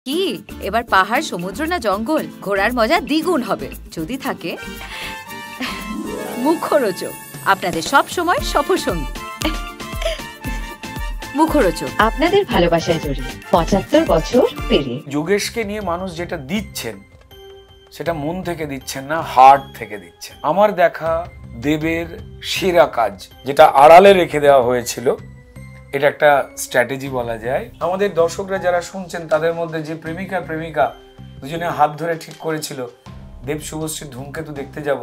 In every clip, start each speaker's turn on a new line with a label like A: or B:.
A: কি এবার পাহাড়, সমুদ্র না জঙ্গল? ঘোরার মজা দ্বিগুণ হবে যদি থাকে মুখরোচক, আপনাদের সব সময় সফরসঙ্গী। মুখরোচক
B: আপনাদের ভালোবাসায় জড়িয়ে ৭৫ বছর পেরিয়ে।
C: যোগেশকে নিয়ে মানুষ যেটা দিচ্ছেন সেটা মন থেকে দিচ্ছেন না, হার্ট থেকে দিচ্ছেন। আমার দেখা দেবের সেরা কাজ যেটা আড়ালে রেখে দেওয়া হয়েছিল, এটা একটা স্ট্র্যাটেজি বলা যায়। আমাদের দর্শকরা যারা শুনছেন তাদের মধ্যে যে প্রেমিকা দুজনে হাত ধরে ঠিক করেছিল দেব শুভশ্রীর ধূমকেতু দেখতে যাব,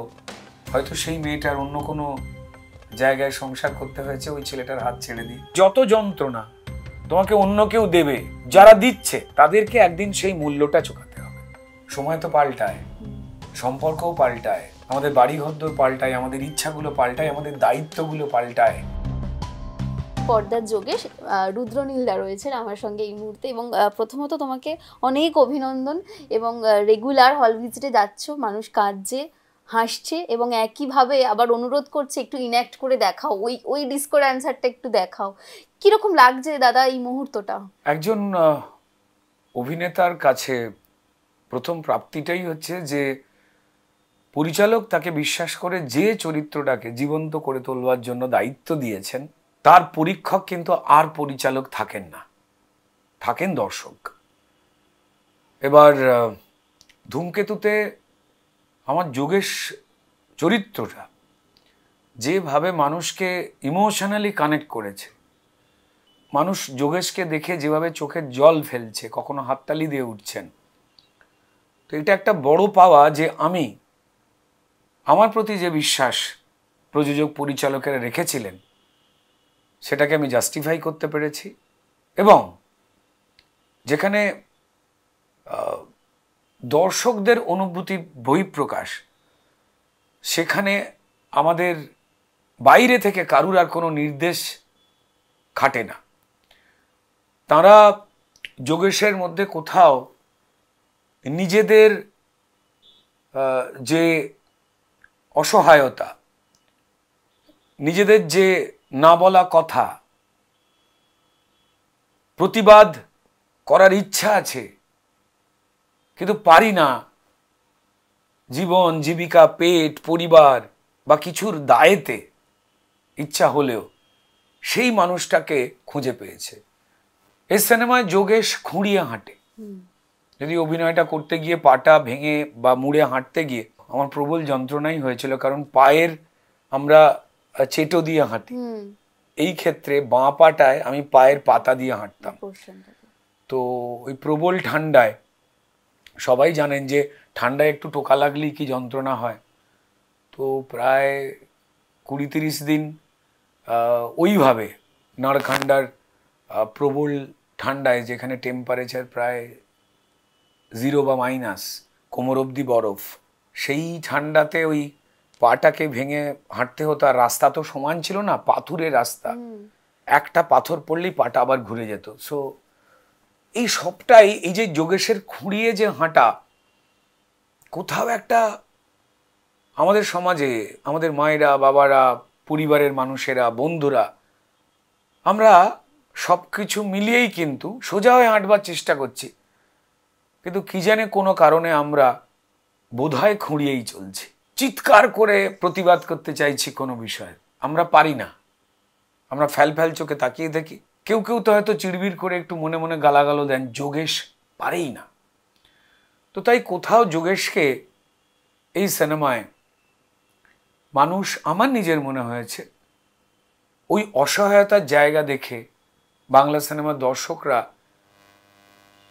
C: হয়তো সেই মেয়েটার অন্য কোনো জায়গায় সংসার করতে হয়েছে ওই ছেলেটার হাত ছেড়ে দিয়ে। যত যন্ত্রণা তোমাকে অন্য কেউ দেবে, যারা দিচ্ছে তাদেরকে একদিন সেই মূল্যটা চোকাতে হবে। সময় তো পাল্টায়, সম্পর্কও পাল্টায়, আমাদের বাড়িঘর পাল্টায়, আমাদের ইচ্ছাগুলো পাল্টায়, আমাদের দায়িত্বগুলো পাল্টায়।
D: পর্দার যোগেশ রুদ্রনীলদা রয়েছেন আমার সঙ্গে এই মুহূর্তে, এবং প্রথমত তোমাকে অনেক অভিনন্দন, এবং রেগুলার হল ভিজিটে যাচ্ছ, মানুষ কাঁদছে হাসছে এবং একইভাবে আবার অনুরোধ করছে একটু ইনঅ্যাক্ট করে দেখাও, ওই ডিস্কোর অ্যান্সারটা একটু দেখাও। কিরকম লাগছে দাদা এই মুহূর্তটা?
C: একজন অভিনেতার কাছে প্রথম প্রাপ্তিটাই হচ্ছে যে পরিচালক তাকে বিশ্বাস করে যে চরিত্রটাকে জীবন্ত করে তোলবার জন্য দায়িত্ব দিয়েছেন, তার পরীক্ষক কিন্তু আর পরিচালক থাকেন না, থাকেন দর্শক। এবার ধূমকেতুতে আমার যোগেশ চরিত্রটা যেভাবে মানুষকে ইমোশনালি কানেক্ট করেছে, মানুষ যোগেশকে দেখে যেভাবে চোখের জল ফেলছে, কখনো হাততালি দিয়ে উঠছেন, তো এটা একটা বড় পাওয়া যে আমি আমার প্রতি যে বিশ্বাস প্রযোজক পরিচালকেরা রেখেছিলেন সেটাকে আমি জাস্টিফাই করতে পেরেছি। এবং যেখানে দর্শকদের অনুভূতির বহিঃপ্রকাশ, সেখানে আমাদের বাইরে থেকে কারুর আর কোনো নির্দেশ খাটে না। তারা যোগেশের মধ্যে কোথাও নিজেদের যে অসহায়তা, নিজেদের যে না বলা কথা, প্রতিবাদ করার ইচ্ছা আছে কিন্তু পারি না, জীবন জীবিকা, পেট, পরিবার বা কিছুর দায়েতে ইচ্ছা হলেও, সেই মানুষটাকে খুঁজে পেয়েছে। এই সিনেমায় যোগেশ খুঁড়িয়ে হাঁটে। যদি অভিনয়টা করতে গিয়ে পাটা ভেঙে বা মুড়ে হাঁটতে গিয়ে আমার প্রবল যন্ত্রণাই হয়েছিল, কারণ পায়ের আমরা চেটো দিয়ে হাঁটি, এই ক্ষেত্রে বাঁ পাটায় আমি পায়ের পাতা দিয়ে হাঁটতাম। তো ওই প্রবল ঠান্ডায়, সবাই জানেন যে ঠান্ডায় একটু টোকা লাগলেই কি যন্ত্রণা হয়, তো প্রায় ২০-৩০ দিন ওইভাবে নাড়খান্ডার প্রবল ঠান্ডায়, যেখানে টেম্পারেচার প্রায় 0 বা মাইনাস, কোমর অবধি বরফ, সেই ঠান্ডাতে ওই পাটাকে ভেঙে হাঁটতে হতো। আর রাস্তা তো সমান ছিল না, পাথুরের রাস্তা, একটা পাথর পড়লেই পাটা আবার ঘুরে যেত। সো এই সবটাই, এই যে যোগেশের খুঁড়িয়ে যে হাঁটা, কোথাও একটা আমাদের সমাজে আমাদের মায়েরা, বাবারা, পরিবারের মানুষেরা, বন্ধুরা, আমরা সব কিছু মিলিয়েই কিন্তু সোজা হয়ে হাঁটবার চেষ্টা করছি, কিন্তু কি জানে কোনো কারণে আমরা বোধহয় খুঁড়িয়েই চলছি। চিৎকার করে প্রতিবাদ করতে চাইছি কোনো বিষয়ে, আমরা পারি না, আমরা ফ্যাল চোখে তাকিয়ে দেখি। কেউ তো হয়তো চিড়বিড় করে একটু মনে মনে গালাগালো দেন, যোগেশ পারেই না। তো তাই কোথাও যোগেশকে এই সিনেমায় মানুষ, আমার নিজের মনে হয়েছে, ওই অসহায়তার জায়গা দেখে বাংলা সিনেমার দর্শকরা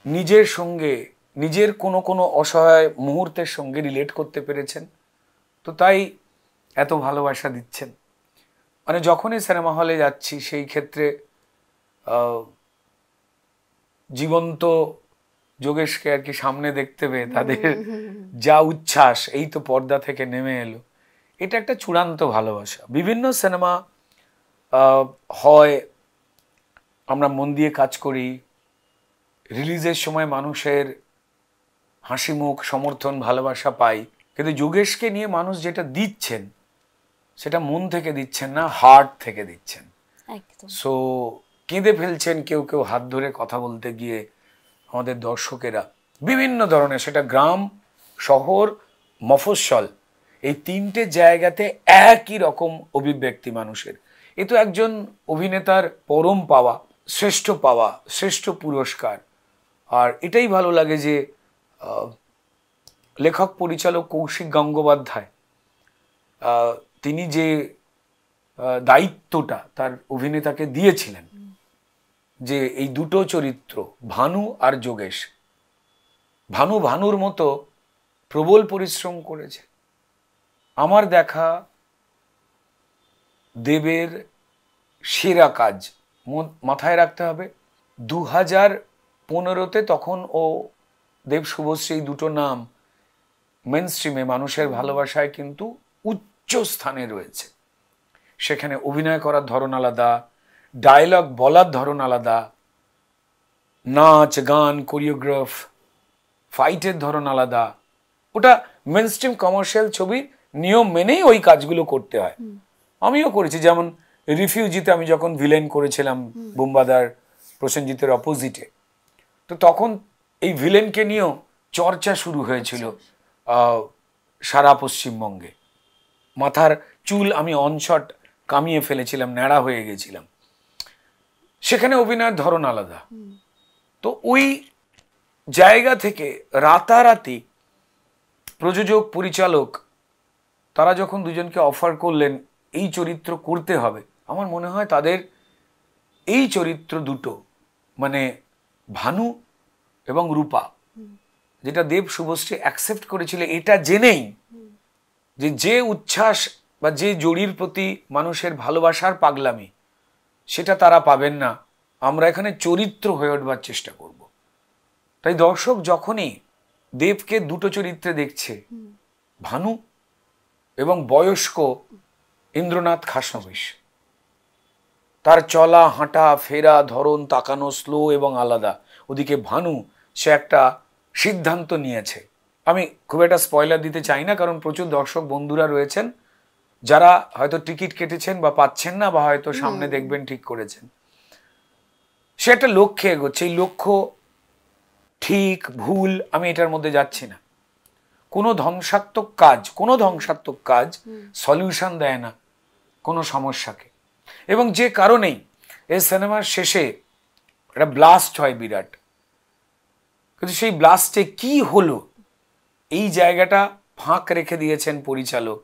C: নিজের সঙ্গে, নিজের কোনো অসহায় মুহূর্তের সঙ্গে রিলেট করতে পেরেছেন। তো তাই এত ভালোবাসা দিচ্ছেন। মানে যখনই সিনেমা হলে যাচ্ছি, সেই ক্ষেত্রে জীবন্ত যোগেশকে আর কি সামনে দেখতে পেয়ে তাদের যা উচ্ছ্বাস, এই তো পর্দা থেকে নেমে এলো, এটা একটা চূড়ান্ত ভালোবাসা। বিভিন্ন সিনেমা হয়, আমরা মন দিয়ে কাজ করি, রিলিজের সময় মানুষের হাসি মুখ, সমর্থন, ভালোবাসা পাই, কিন্তু যোগেশকে নিয়ে মানুষ যেটা দিচ্ছেন সেটা মন থেকে দিচ্ছেন না, হার্ট থেকে দিচ্ছেন। সো কেঁদে ফেলছেন কেউ হাত ধরে কথা বলতে গিয়ে, আমাদের দর্শকেরা বিভিন্ন ধরনের, সেটা গ্রাম, শহর, মফস্বল, এই তিনটে জায়গাতে একই রকম অভিব্যক্তি মানুষের। এ তো একজন অভিনেতার পরম পাওয়া, শ্রেষ্ঠ পুরস্কার। আর এটাই ভালো লাগে যে লেখক পরিচালক কৌশিক গঙ্গোপাধ্যায় তিনি যে দায়িত্বটা তার অভিনেতাকে দিয়েছিলেন, যে এই দুটো চরিত্র ভানু আর যোগেশ, ভানুর মতো প্রবল পরিশ্রম করেছে। আমার দেখা দেবের সেরা কাজ, মাথায় রাখতে হবে 2015-তে তখন ও দেব শুভশ্রী, এই দুটো নাম মেন স্ট্রিমে মানুষের ভালোবাসায় কিন্তু উচ্চ স্থানে রয়েছে। সেখানে অভিনয় করার ধরন আলাদা, ডায়লগ বলার ধরন আলাদা, নাচ গান কোরিওগ্রাফ ফাইটের ধরন আলাদা। ওটা মেন স্ট্রিম কমার্শিয়াল ছবির নিয়ম মেনেই ওই কাজগুলো করতে হয়। আমিও করেছি, যেমন রিফিউজিতে আমি যখন ভিলেন করেছিলাম বুম্বাদার প্রসেনজিতের অপোজিটে, তো তখন এই ভিলেনকে নিয়েও চর্চা শুরু হয়েছিল সারা পশ্চিমবঙ্গে। মাথার চুল আমি অনশট কামিয়ে ফেলেছিলাম, ন্যাড়া হয়ে গেছিলাম। সেখানে অভিনয়ের ধরন আলাদা। তো ওই জায়গা থেকে রাতারাতি প্রযোজক পরিচালক তারা যখন দুজনকে অফার করলেন এই চরিত্র করতে হবে, আমার মনে হয় তাদের এই চরিত্র দুটো, মানে ভানু এবং রূপা, যেটা দেব শুভশ্রী অ্যাকসেপ্ট করেছিল এটা জেনেই যে উচ্ছ্বাস বা যে জড়ির প্রতি মানুষের ভালোবাসার পাগলামি, সেটা তারা পাবেন না। আমরা এখানে চরিত্র হয়ে উঠবার চেষ্টা করব। তাই দর্শক যখনই দেবকে দুটো চরিত্রে দেখছে, ভানু এবং বয়স্ক ইন্দ্রনাথ খাসনবিশ, তার চলা হাঁটা ফেরা ধরন, তাকানো স্লো এবং আলাদা। ওদিকে ভানু, সে একটা সিদ্ধান্ত নিয়েছে। আমি খুব একটা স্পয়লার দিতে চাই না, কারণ প্রচুর দর্শক বন্ধুরা রয়েছেন যারা হয়তো টিকিট কেটেছেন বা পাচ্ছেন না, বা হয়তো সামনে দেখবেন ঠিক করেছেন। সে একটা লক্ষ্যে এগোচ্ছে। এই লক্ষ্য ঠিক ভুল আমি এটার মধ্যে যাচ্ছি না। কোনো ধ্বংসাত্মক কাজ সলিউশন দেয় না কোনো সমস্যাকে। এবং যে কারণেই এই সিনেমার শেষে একটা ব্লাস্ট হয় বিরাট, কিন্তু সেই ব্লাস্টে কি হলো এই জায়গাটা ফাঁক রেখে দিয়েছেন পরিচালক।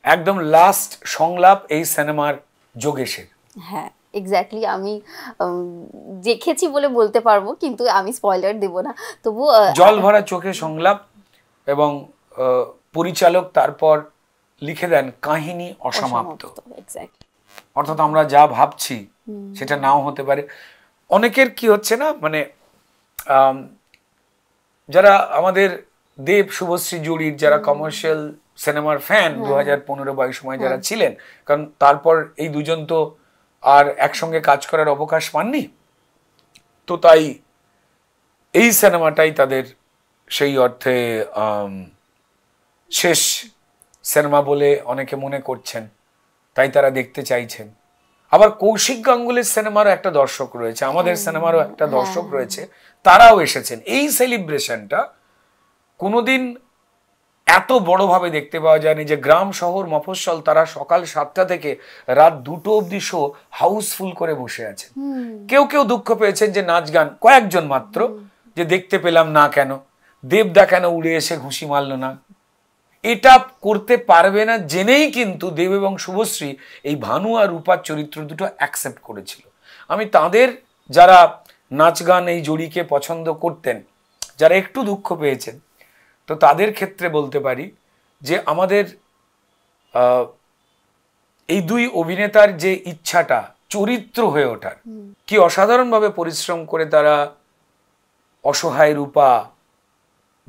C: একদম লাস্ট সংলাপ এই সিনেমার যোগেশের।
D: হ্যাঁ, এক্স্যাক্টলি। আমি দেখেছি বলে বলতে পারবো, কিন্তু আমি স্পয়লার দেব না। তবু
C: জল ভরা চোখে সংলাপ, এবং পরিচালক তারপর লিখে দেন কাহিনী অসমাপ্ত। অর্থাৎ আমরা যা ভাবছি সেটা নাও হতে পারে। অনেকের কি হচ্ছে না, মানে যারা আমাদের দেব শুভশ্রী জুড়ির যারা কমার্শিয়াল সিনেমার ফ্যান 2015-22 সময় যারা ছিলেন, কারণ তারপর এই দুজন তো আর একসঙ্গে কাজ করার অবকাশ পাননি, তো তাই এই সিনেমাটাই তাদের সেই অর্থে শেষ সিনেমা বলে অনেকে মনে করছেন, তাই তারা দেখতে চাইছেন। আবার কৌশিক গাঙ্গুলির সিনেমারও একটা দর্শক রয়েছে, আমাদের সিনেমারও একটা দর্শক রয়েছে, তারাও এসেছেন। এই সেলিব্রেশনটা কোনোদিন এত বড়ভাবে দেখতে পাওয়া যায়নি, যে গ্রাম শহর মফস্বল তারা সকাল 7টা থেকে রাত 2টো অবধি শো হাউসফুল করে বসে আছেন। কেউ দুঃখ পেয়েছেন যে নাচ গান কয়েকজন মাত্র, যে দেখতে পেলাম না কেন, দেবদা কেন উড়ে এসে ঘুষি মারল না। এটা করতে পারবে না জেনেই কিন্তু দেব এবং শুভশ্রী এই ভানু আর রূপার চরিত্র দুটো অ্যাকসেপ্ট করেছিল। আমি তাদের, যারা নাচ গান এই জড়িকে পছন্দ করতেন, যারা একটু দুঃখ পেয়েছেন, তো তাদের ক্ষেত্রে বলতে পারি যে আমাদের এই দুই অভিনেতার যে ইচ্ছাটা চরিত্র হয়ে ওঠার, কি অসাধারণভাবে পরিশ্রম করে তারা অসহায় রূপা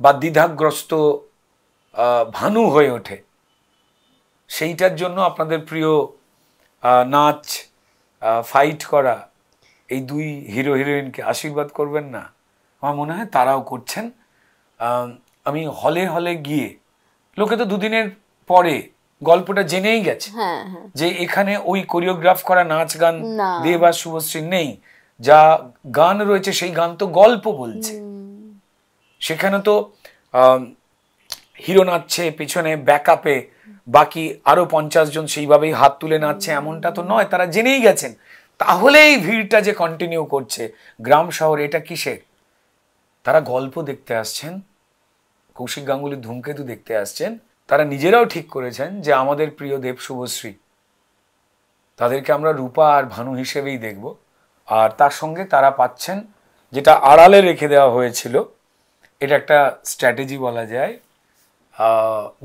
C: বা দ্বিধাগ্রস্ত ভানু হয়ে ওঠে। সেইটার জন্য আপনাদের প্রিয় নাচ ফাইট করা এই দুই হিরো হিরোইনকে আশীর্বাদ করবেন না? আমার মনে হয় তারাও করছেন। আমি হলে গিয়ে, লোকে তো দুদিনের পরে গল্পটা জেনেই গেছে যে এখানে ওই কোরিওগ্রাফ করা নাচ গান দেব আর শুভশ্রী নেই। যা গান রয়েছে সেই গান তো গল্প বলছে। সেখানে তো হিরো নাচছে পিছনে ব্যাকআপে, বাকি আরো 50 জন সেইভাবেই হাত তুলে নাচছে, এমনটা তো নয়, তারা জেনেই গেছেন। তাহলে এই ভিড়টা যে কন্টিনিউ করছে গ্রাম শহর, এটা কিসের? তারা গল্প দেখতে আসছেন, কৌশিক গাঙ্গুলির ধূমকেতু দেখতে আসছেন। তারা নিজেরাও ঠিক করেছেন যে আমাদের প্রিয় দেব শুভশ্রী, তাদেরকে আমরা রূপা আর ভানু হিসেবেই দেখব। আর তার সঙ্গে তারা পাচ্ছেন যেটা আড়ালে রেখে দেওয়া হয়েছিল, এটা একটা স্ট্র্যাটেজি বলা যায়,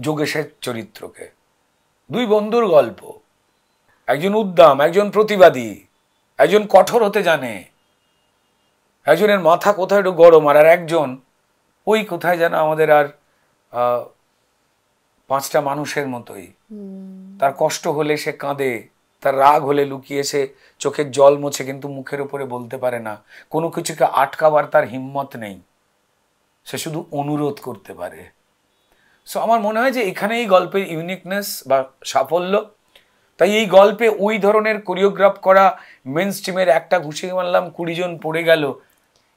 C: যোগেশের চরিত্রকে। দুই বন্ধুর গল্প, একজন উদ্দাম, একজন প্রতিবাদী, একজন কঠোর হতে জানে, একজনের মাথা কোথায় একটু গরম, আর একজন ওই কোথায় যেন আমাদের আর 5টা মানুষের মতোই। তার কষ্ট হলে সে কাঁদে, তার রাগ হলে লুকিয়ে সে চোখের জল মোছে, কিন্তু মুখের উপরে বলতে পারে না। কোনো কিছুকে আটকাবার তার হিম্মত নেই, সে শুধু অনুরোধ করতে পারে। সো আমার মনে হয় যে এখানে এই গল্পের ইউনিকনেস বা সাফল্য। তাই এই গল্পে ওই ধরনের কোরিওগ্রাফ করা মেন স্ট্রিমের একটা ঘুষি মারলাম 20 জন পড়ে গেল,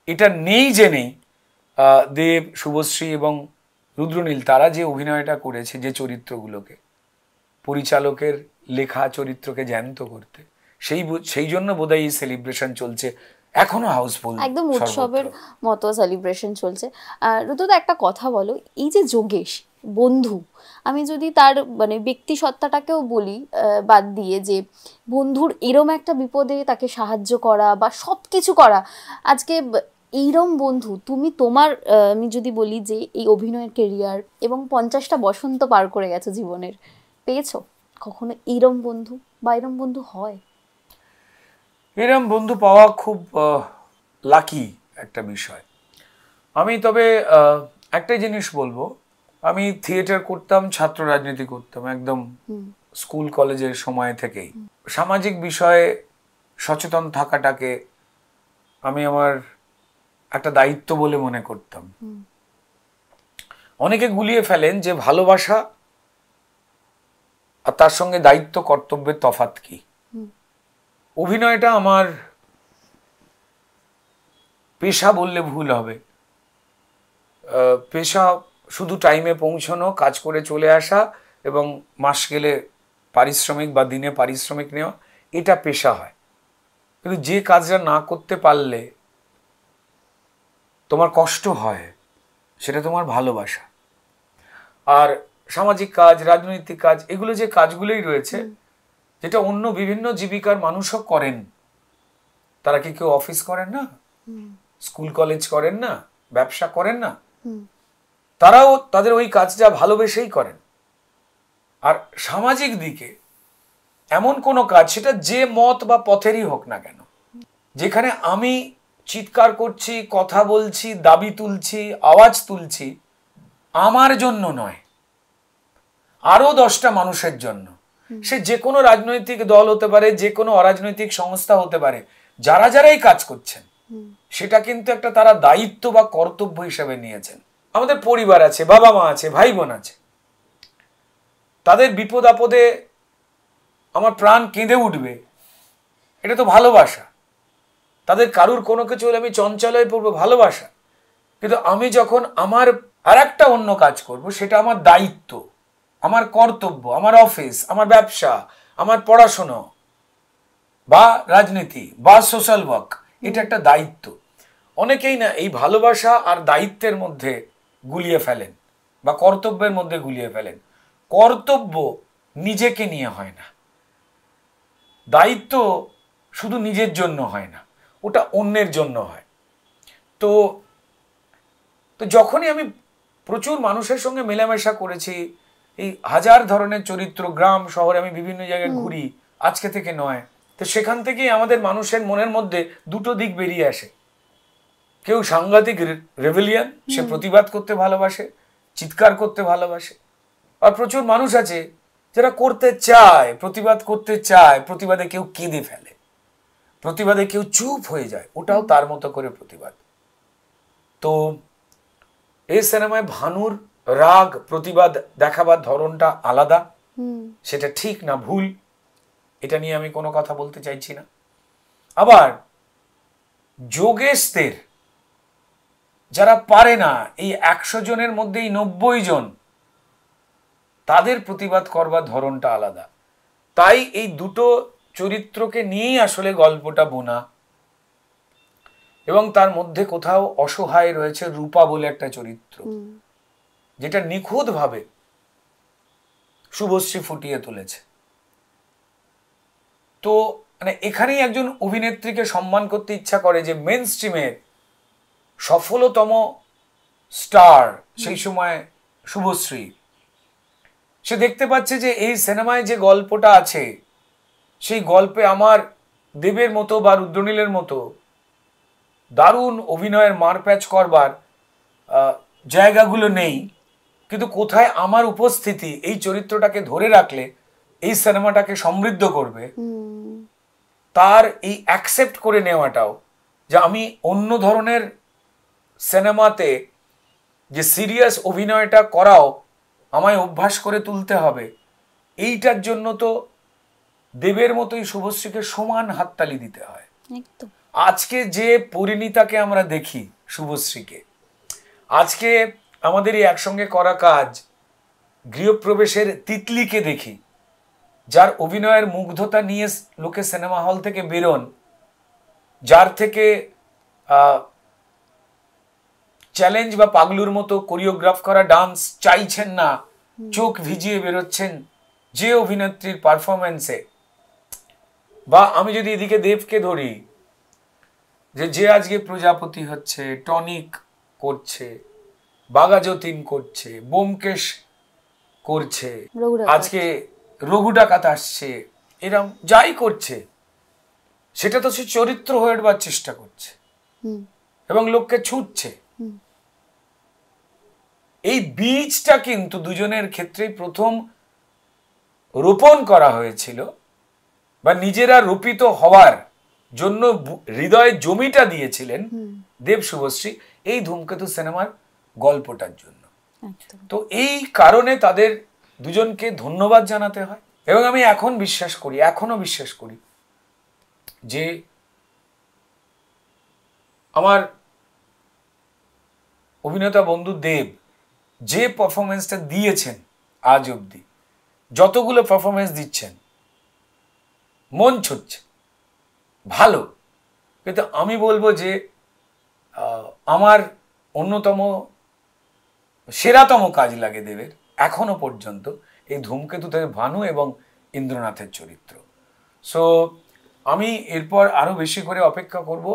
C: এটা নেই। যে নেই দেব, শুভশ্রী এবং রুদ্রনীল তারা যে অভিনয়টা করেছে, যে চরিত্রগুলোকে, পরিচালকের লেখা চরিত্রকে জ্যান্ত করতে, সেই জন্য বোধহয় এই সেলিব্রেশন চলছে এখনো হাউসফুল,
D: একদম উৎসবের মতো সেলিব্রেশন চলছে। রুদ্রদা একটা কথা বলো, এই যে যোগেশ বন্ধু, আমি যদি তার মানে ব্যক্তি সত্তাটাকেও বলি বাদ দিয়ে, যে বন্ধুর এরম একটা বিপদে তাকে সাহায্য করা বা সব কিছু করা, আজকে এইরম বন্ধু তুমি তোমার আমি যদি বলি যে এই অভিনয়ের কেরিয়ার এবং 50টা বসন্ত পার করে গেছো জীবনের, পেয়েছো কখনো এইরম বন্ধু, বা এরম বন্ধু হয়?
C: এরম বন্ধু পাওয়া খুব লাকি একটা বিষয়। আমি তবে একটাই জিনিস বলবো, আমি থিয়েটার করতাম, ছাত্র রাজনীতি করতাম একদম স্কুল কলেজের সময় থেকেই। সামাজিক বিষয়ে সচেতন থাকাটাকে আমি আমার একটা দায়িত্ব বলে মনে করতাম। অনেকে গুলিয়ে ফেলেন যে ভালোবাসা আর তার সঙ্গে দায়িত্ব কর্তব্যের তফাৎ কি। অভিনয়টা আমার পেশা বললে ভুল হবে। পেশা শুধু টাইমে পৌঁছানো, কাজ করে চলে আসা এবং মাস গেলে পারিশ্রমিক বা দিনে পারিশ্রমিক নেওয়া, এটা পেশা হয়। কিন্তু যে কাজটা না করতে পারলে তোমার কষ্ট হয়, সেটা তোমার ভালোবাসা। আর সামাজিক কাজ, রাজনৈতিক কাজ, এগুলো যে কাজগুলোই রয়েছে, যেটা অন্য বিভিন্ন জীবিকার মানুষও করেন। তারা কি কেউ অফিস করেন না, স্কুল কলেজ করেন না, ব্যবসা করেন না, তারাও তাদের ওই কাজটা ভালোবেসেই করেন। আর সামাজিক দিকে এমন কোনো কাজ, সেটা যে মত বা পথেরই হোক না কেন, যেখানে আমি চিৎকার করছি, কথা বলছি, দাবি তুলছি, আওয়াজ তুলছি, আমার জন্য নয়, আরো 10টা মানুষের জন্য। সে যে কোনো রাজনৈতিক দল হতে পারে, যে কোনো অরাজনৈতিক সংস্থা হতে পারে, যারা যারাই কাজ করছেন, সেটা কিন্তু একটা তারা দায়িত্ব বা কর্তব্য হিসেবে নিয়েছেন। আমাদের পরিবার আছে, বাবা মা আছে, ভাই বোন আছে, তাদের বিপদ আপদে আমার প্রাণ কেঁদে উঠবে, এটা তো ভালোবাসা। তাদের কারুর কোনো কিছু হলে আমি চঞ্চল হয়ে পড়বো, ভালোবাসা। কিন্তু আমি যখন আমার আর একটা অন্য কাজ করব, সেটা আমার দায়িত্ব, আমার কর্তব্য, আমার অফিস, আমার ব্যবসা, আমার পড়াশোনা বা রাজনীতি বা সোশ্যাল ওয়ার্ক, এটা একটা দায়িত্ব। অনেকেই না এই ভালোবাসা আর দায়িত্বের মধ্যে গুলিয়ে ফেলেন বা কর্তব্যের মধ্যে গুলিয়ে ফেলেন। কর্তব্য নিজেকে নিয়ে হয় না, দায়িত্ব শুধু নিজের জন্য হয় না, ওটা অন্যের জন্য হয়। তো যখনই আমি প্রচুর মানুষের সঙ্গে মেলামেশা করেছি, এই হাজার ধরনের চরিত্র, গ্রাম শহরে আমি বিভিন্ন জায়গায় ঘুরি, আজকে থেকে নয়, তো সেখান থেকেই আমাদের মানুষের মনের মধ্যে দুটো দিক বেরিয়ে আসে। কেউ সাংঘাতিক রেভেলিয়ান, সে প্রতিবাদ করতে ভালোবাসে, চিৎকার করতে ভালোবাসে। আর প্রচুর মানুষ আছে যারা করতে চায়, প্রতিবাদ করতে চায়, প্রতিবাদে কেউ কেঁদে ফেলে, প্রতিবাদে কেউ চুপ হয়ে যায়, ওটাও তার মতো করে প্রতিবাদ। তো এই সিনেমায় ভানুর রাগ, প্রতিবাদ দেখাবার ধরনটা আলাদা, সেটা ঠিক না ভুল, এটা নিয়ে আমি কোনো কথা বলতে চাইছি না। আবার যোগেশদের যারা পারে না, এই 100 জনের মধ্যে এই 90 জন, তাদের প্রতিবাদ করবার ধরনটা আলাদা। তাই এই দুটো চরিত্রকে নিয়েই আসলে গল্পটা বোনা। এবং তার মধ্যে কোথাও অসহায় রয়েছে রূপা বলে একটা চরিত্র, যেটা নিখুঁতভাবে শুভশ্রী ফুটিয়ে তুলেছে। তো মানে এখানেই একজন অভিনেত্রীকে সম্মান করতে ইচ্ছা করে যে মেন স্ট্রিমের সফলতম স্টার সেই সময় শুভশ্রী, সে দেখতে পাচ্ছে যে এই সিনেমায় যে গল্পটা আছে সেই গল্পে আমার দেবের মতো বা রুদ্রনীলের মতো দারুণ অভিনয়ের মারপ্যাচ করবার জায়গাগুলো নেই, কিন্তু কোথায় আমার উপস্থিতি এই চরিত্রটাকে ধরে রাখলে এই সিনেমাটাকে সমৃদ্ধ করবে, তার এই অ্যাকসেপ্ট করে নেওয়াটাও, যে আমি অন্য ধরনের সিনেমাতে যে সিরিয়াস অভিনয়টা করাও আমায় অভ্যাস করে তুলতে হবে, এইটার জন্য তো দেবের মতোই শুভশ্রীকে সমান হাততালি দিতে হয়। আজকে যে পরিণীতাকে আমরা দেখি শুভশ্রীকে, আজকে আমাদের এই একসঙ্গে করা কাজ গৃহপ্রবেশের তিতলিকে দেখি, যার অভিনয়ের মুগ্ধতা নিয়ে লোকে সিনেমা হল থেকে বেরোন, যার থেকে চ্যালেঞ্জ বা পাগলুর মতো কোরিওগ্রাফ করা ডান্স চাইছেন না, চোখ ভিজিয়ে বেরোচ্ছেন যে অভিনেত্রীর পারফরমেন্সে। বা আমি যদি এদিকে দেবকে ধরি, যে আজকে প্রজাপতি হচ্ছে, টনিক করছে, বাঘাযতীন করছে, ব্যোমকেশ করছে, আজকে রঘু ডাকাত আসছে, এরম যাই করছে সেটা তো সে চরিত্র হয়ে উঠবার চেষ্টা করছে এবং লোককে ছুটছে। এই বীজটা কিন্তু দুজনের ক্ষেত্রেই প্রথম রোপণ করা হয়েছিল, বা নিজেরা রোপিত হওয়ার জন্য হৃদয়ে জমিটা দিয়েছিলেন দেব শুভশ্রী এই ধূমকেতু সিনেমার গল্পটার জন্য। তো এই কারণে তাদের দুজনকে ধন্যবাদ জানাতে হয়। এবং আমি এখনো বিশ্বাস করি যে আমার অভিনেতা বন্ধু দেব যে পারফরমেন্সটা দিয়েছেন আজ অব্দি, যতগুলো পারফরমেন্স দিচ্ছেন মন ছুটছে, ভালো। কিন্তু আমি বলবো যে আমার অন্যতম সেরাতম কাজ লাগে দেবের এখনো পর্যন্ত এই ধূমকেতুতে ভানু এবং ইন্দ্রনাথের চরিত্র। সো আমি এরপর আরো বেশি করে অপেক্ষা করব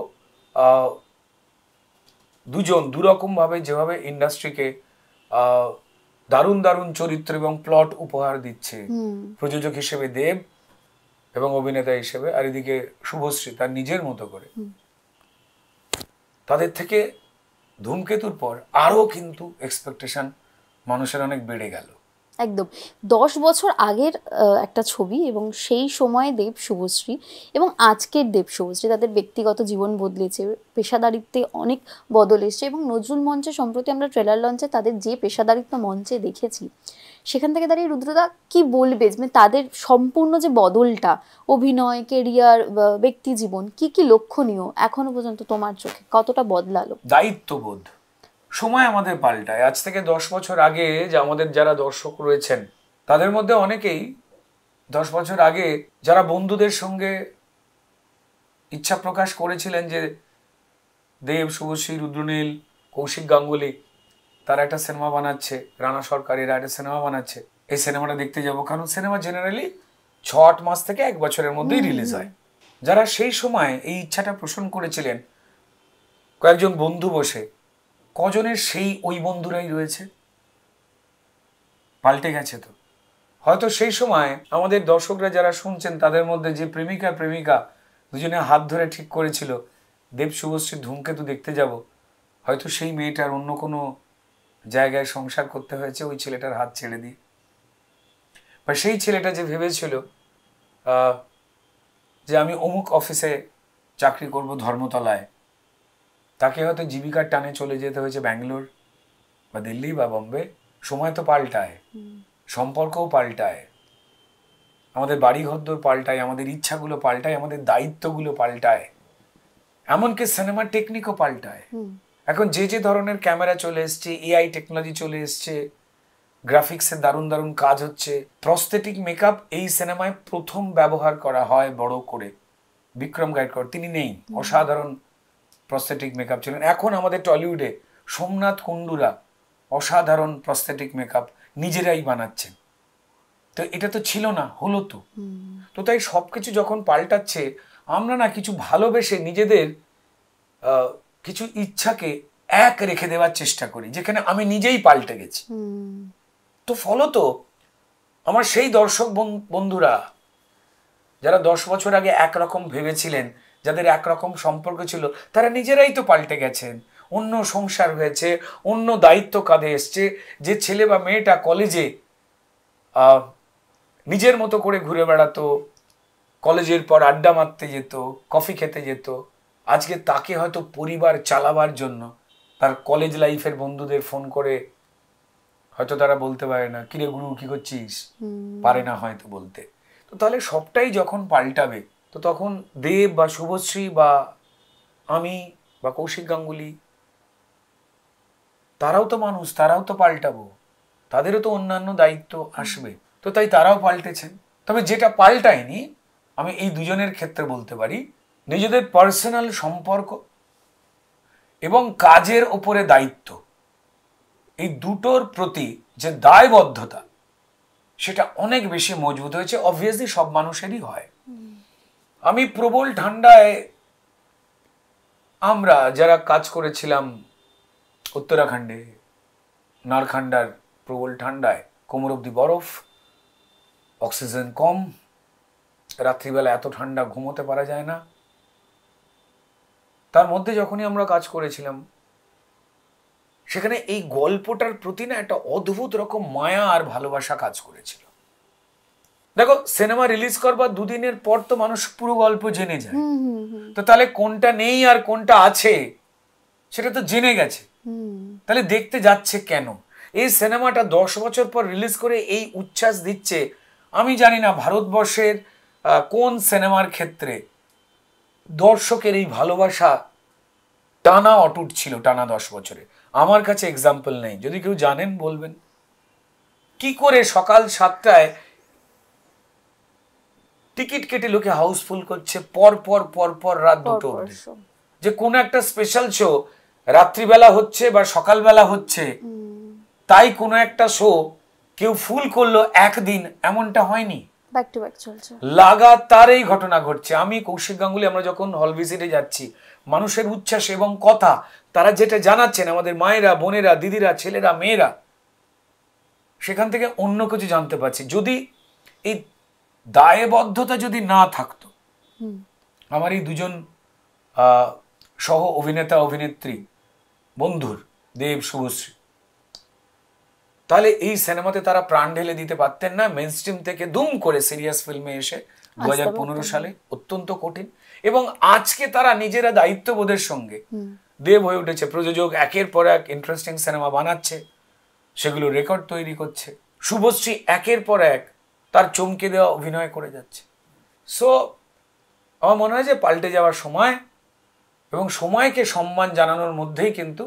C: দুজন দুরকমভাবে যেভাবে ইন্ডাস্ট্রিকে দারুণ দারুণ চরিত্র এবং প্লট উপহার দিচ্ছে, প্রযোজক হিসেবে দেব এবং অভিনেতা হিসেবে, আর এদিকে শুভশ্রী তার নিজের মতো করে, তাদের থেকে ধূমকেতুর পর আরো কিন্তু এক্সপেকটেশন মানুষের অনেক বেড়ে গেল।
D: একদম 10 বছর আগের একটা ছবি, এবং সেই সময়ে দেব শুভশ্রী এবং আজকের দেব শুভশ্রী তাদের ব্যক্তিগত জীবন বদলেছে, পেশাদারিত্বে অনেক বদল এসেছে। এবং নজরুল মঞ্চে সম্প্রতি আমরা ট্রেলার লঞ্চে তাদের যে পেশাদারিত্ব মঞ্চে দেখেছি, সেখান থেকে দাঁড়িয়ে রুদ্রদা কি বলবে, মানে তাদের সম্পূর্ণ যে বদলটা, অভিনয়, কেরিয়ার, ব্যক্তি জীবন, কি কি লক্ষণীয় এখনো পর্যন্ত তোমার চোখে, কতটা বদলালো?
C: দায়িত্ববোধ। সময় আমাদের পাল্টায়। আজ থেকে 10 বছর আগে যে আমাদের যারা দর্শক রয়েছেন তাদের মধ্যে অনেকেই 10 বছর আগে যারা বন্ধুদের সঙ্গে ইচ্ছা প্রকাশ করেছিলেন যে দেব, শুভশ্রী, রুদ্রনীল, কৌশিক গাঙ্গুলি তারা একটা সিনেমা বানাচ্ছে, রানা সরকারেরা একটা সিনেমা বানাচ্ছে, এই সিনেমাটা দেখতে যাব। কারণ সিনেমা জেনারেলি 6-8 মাস থেকে 1 বছরের মধ্যেই রিলিজ হয়। যারা সেই সময় এই ইচ্ছাটা পোষণ করেছিলেন, কয়েকজন বন্ধু বসে, কজনের সেই ওই বন্ধুরাই রয়েছে? পাল্টে গেছে তো। হয়তো সেই সময় আমাদের দর্শকরা যারা শুনছেন তাদের মধ্যে যে প্রেমিকা দুজনে হাত ধরে ঠিক করেছিল দেব শুভশ্রী ধূমকেতু দেখতে যাব, হয়তো সেই মেয়েটার অন্য কোনো জায়গায় সংসার করতে হয়েছে ওই ছেলেটার হাত ছেড়ে দিয়ে। বা সেই ছেলেটা যে ভেবেছিল যে আমি অমুক অফিসে চাকরি করব ধর্মতলায়, তাকে হয়তো জীবিকার টানে চলে যেতে হয়েছে ব্যাঙ্গালোর বা দিল্লি বা বম্বে। সময় তো পাল্টায়, সম্পর্কও পাল্টায়, আমাদের বাড়ি ঘরদোর পাল্টায়, আমাদের ইচ্ছাগুলো পাল্টায়, আমাদের দায়িত্বগুলো পাল্টায়। এমনকি সিনেমার টেকনিকও পাল্টায়। এখন যে যে ধরনের ক্যামেরা চলে এসছে, এআই টেকনোলজি চলে এসছে, গ্রাফিক্সের দারুণ দারুণ কাজ হচ্ছে। প্রস্থেটিক মেকআপ এই সিনেমায় প্রথম ব্যবহার করা হয় বড় করে, বিক্রম গায়কোয়াড় তিনি নেই, অসাধারণ প্রস্থেটিক মেকআপ ছিলেন। এখন আমাদের টলিউডে সোমনাথ কুন্ডুরা অসাধারণ প্রস্থেটিক মেকআপ নিজেরাই বানাচ্ছেন। তো এটা তো ছিল না, হলো তো। তো তাই সবকিছু যখন পাল্টাচ্ছে, আমরা না কিছু ভালোবেসে নিজেদের কিছু ইচ্ছাকে এক রেখে দেওয়ার চেষ্টা করি, যেখানে আমি নিজেই পাল্টে গেছি। তো ফলত আমার সেই দর্শক বন্ধুরা যারা 10 বছর আগে একরকম ভেবেছিলেন, যাদের একরকম সম্পর্ক ছিল, তারা নিজেরাই তো পাল্টে গেছেন। অন্য সংসার হয়েছে, অন্য দায়িত্ব কাঁধে এসছে। যে ছেলে বা মেয়েটা কলেজে নিজের মতো করে ঘুরে বেড়াতো, কলেজের পর আড্ডা মারতে যেত, কফি খেতে যেত, আজকে তাকে হয়তো পরিবার চালাবার জন্য তার কলেজ লাইফের বন্ধুদের ফোন করে হয়তো তারা বলতে পারে না, কিরে গুরু কি করছিস, পারে না হয়তো বলতে। তো তাহলে সবটাই যখন পাল্টাবে, তো তখন দেব বা শুভশ্রী বা আমি বা কৌশিক গাঙ্গুলি, তারাও তো মানুষ, তারাও তো পাল্টাবো, তাদেরও তো অন্যান্য দায়িত্ব আসবে। তো তাই তারাও পাল্টেছেন। তবে যেটা পাল্টায়নি, আমি এই দুজনের ক্ষেত্রে বলতে পারি, নিজেদের পার্সোনাল সম্পর্ক এবং কাজের উপরে দায়িত্ব, এই দুটোর প্রতি যে দায়বদ্ধতা, সেটা অনেক বেশি মজবুত হয়েছে। অবভিয়াসলি সব মানুষেরই হয়। আমি প্রবল ঠান্ডায়, আমরা যারা কাজ করেছিলাম উত্তরাখণ্ডে, নারখান্ডার প্রবল ঠান্ডায়, কোমর অব্দি বরফ, অক্সিজেন কম, রাত্রিবেলা এত ঠান্ডা ঘুমোতে পারা যায় না, তার মধ্যে যখনই আমরা কাজ করেছিলাম, সেখানে এই গল্পটার প্রতি না একটা অদ্ভুত রকম মায়া আর ভালোবাসা কাজ করেছিল। দেখো, সিনেমা রিলিজ করবার 2 দিনের পর তো মানুষ পুরো গল্প জেনে যায়। তো তাহলে কোনটা নেই আর কোনটা আছে সেটা তো জেনে গেছে, তাহলে দেখতে যাচ্ছে কেন? এই সিনেমাটা 10 বছর পর রিলিজ করে এই উচ্ছ্বাস দিচ্ছে, আমি জানি না ভারতবর্ষের কোন সিনেমার ক্ষেত্রে দর্শকের এই ভালোবাসা টানা অটুট ছিল টানা 10 বছরে। আমার কাছে এক্সাম্পল নেই, যদি কেউ জানেন বলবেন। কি করে সকাল 7টায় টিকিট কেটে লোকে হাউসফুল করছে, পর পর রাত 2টো অবধি, যে কোনো একটা স্পেশাল শো রাত্রিবেলা হচ্ছে বা সকালবেলা হচ্ছে, তাই কোনো একটা শো কেউ ফুল করলো একদিন, এমনটা হয়নি,
D: ব্যাক টু ব্যাক চলছে,
C: লাগাতার এই ঘটনা ঘটছে। আমি কৌশিক গাঙ্গুলি, আমরা যখন হল ভিজিটে যাচ্ছি, মানুষের উচ্ছ্বাস এবং কথা, তারা যেটা জানাচ্ছেন, আমাদের মায়েরা, বোনেরা, দিদিরা, ছেলেরা, মেয়েরা, সেখান থেকে অন্য কিছু জানতে পারছি। যদি এই দায়বদ্ধতা যদি না থাকতো, আমার এই দুজন সহ অভিনেতা অভিনেত্রী বন্ধুর, দেব শুভশ্রী, তাহলে এই সিনেমাতে তারা প্রাণ ঢেলে দিতে পারতেন না। মেইন স্ট্রিম থেকে দুম করে সিরিয়াস ফিল্মে এসে 2015 সালে, অত্যন্ত কঠিন। এবং আজকে তারা নিজেরা দায়িত্ববোধের সঙ্গে, দেব হয়ে উঠেছে প্রযোজক, একের পর এক ইন্টারেস্টিং সিনেমা বানাচ্ছে, সেগুলো রেকর্ড তৈরি করছে। শুভশ্রী একের পর এক তার চমকে দেওয়া অভিনয় করে যাচ্ছে। সো আমার মনে হয় যে পাল্টে যাওয়ার সময়, এবং সময়কে সম্মান জানানোর মধ্যেই কিন্তু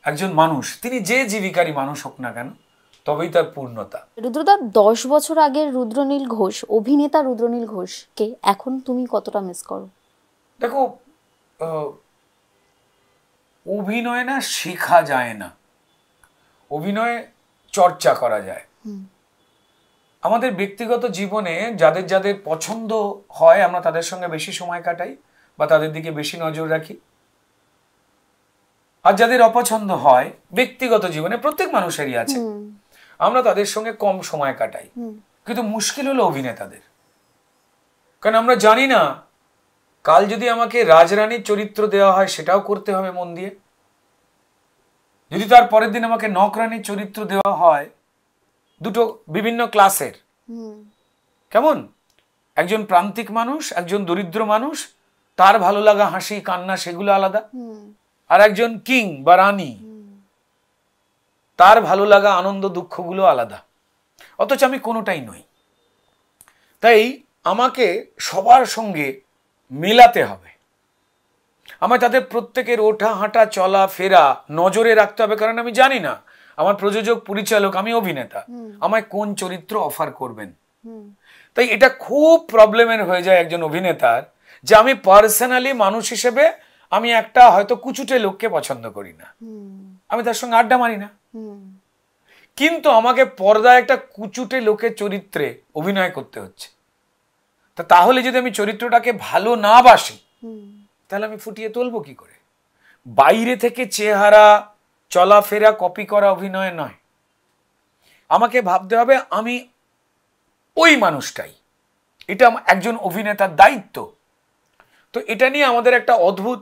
C: একজন মানুষ, তিনি যে জীবিকারী মানুষ হোক না কেন, তবেই তার পূর্ণতা।
D: রুদ্রদা, 10 বছর আগের রুদ্রনীল ঘোষ, অভিনেতা রুদ্রনীল ঘোষকে এখন তুমি কতটা মিস করো?
C: দেখো, অভিনয় না শেখা যায় না, অভিনয় চর্চা করা যায়। আমাদের ব্যক্তিগত জীবনে যাদের যাদের পছন্দ হয়, আমরা তাদের সঙ্গে বেশি সময় কাটাই বা তাদের দিকে বেশি নজর রাখি। আর যাদের অপছন্দ হয় ব্যক্তিগত জীবনে, প্রত্যেক মানুষেরই আছে, আমরা তাদের সঙ্গে কম সময় কাটাই। কিন্তু মুশকিল হলো অভিনেতাদের, কারণ আমরা জানি না কাল যদি আমাকে রাজরানীর চরিত্র দেওয়া হয়, সেটাও করতে হবে মন দিয়ে। যদি তার পরের দিন আমাকে নকরানীর চরিত্র দেওয়া হয়, দুটো বিভিন্ন ক্লাসের, কেমন? একজন প্রান্তিক মানুষ, একজন দরিদ্র মানুষ, তার ভালো লাগা হাসি কান্না সেগুলো আলাদা, আর একজন কিং বা রানী, তার ভালো লাগা আনন্দ দুঃখগুলো আলাদা। অথচ আমি কোনোটাই নই। তাই আমাকে সবার সঙ্গে মেলাতে হবে, আমায় তাদের প্রত্যেকের ওঠা হাঁটা চলা ফেরা নজরে রাখতে হবে, কারণ আমি জানি না আমার প্রযোজক পরিচালক, আমি অভিনেতা, আমায় কোন চরিত্র অফার করবেন। তাই এটা খুব প্রবলেমের হয়ে যায় একজন অভিনেতার, যে আমি পার্সোনালি মানুষ হিসেবে আমি একটা হয়তো কুচুটে লোককে পছন্দ করি না, আমি তার সঙ্গে আড্ডা মারি না, কিন্তু আমাকে পর্দায় একটা কুচুটে লোকের চরিত্রে অভিনয় করতে হচ্ছে। তাহলে যদি আমি চরিত্রটাকে ভালো না বাসি, তাহলে আমি ফুটিয়ে তুলবো কি করে? বাইরে থেকে চেহারা চলাফেরা কপি করা অভিনয় নয়, আমাকে ভাবতে হবে আমি ওই মানুষটাই। এটা একজন অভিনেতার দায়িত্ব। তো এটা নিয়ে আমাদের একটা অদ্ভুত